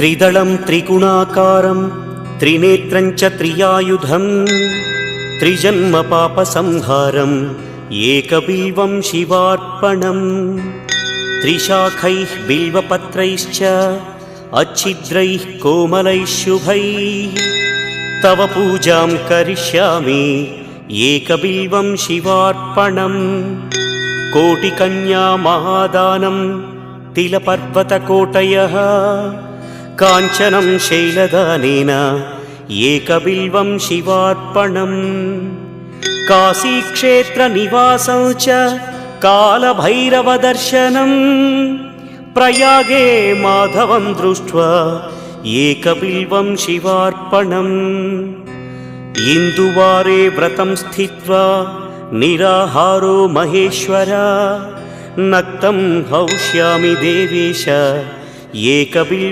त्रिदलं त्रिगुणाकारं त्रिनेत्रं च त्रियायुधं त्रिजन्म पापसंहारम् एकबिल्वं शिवार्पणम् त्रिशाखैः बिल्वपत्रैश्च अच्छिद्रैः कोमलैः शुभैः तव पूजां करिष्यामि एकबिल्वं शिवार्पणम् कोटिकन्या महादानं तिलपर्वतकोटयः काञ्चनं शैलदानेन एकबिल्वं शिवार्पणम् काशीक्षेत्रनिवासं च कालभैरवदर्शनं प्रयागे माधवं दृष्ट्वा एकबिल्वं शिवार्पणम् इन्दुवारे व्रतं स्थित्वा निराहारो महेश्वर नक्तं हौष्यामि देवेश एकबिल्वं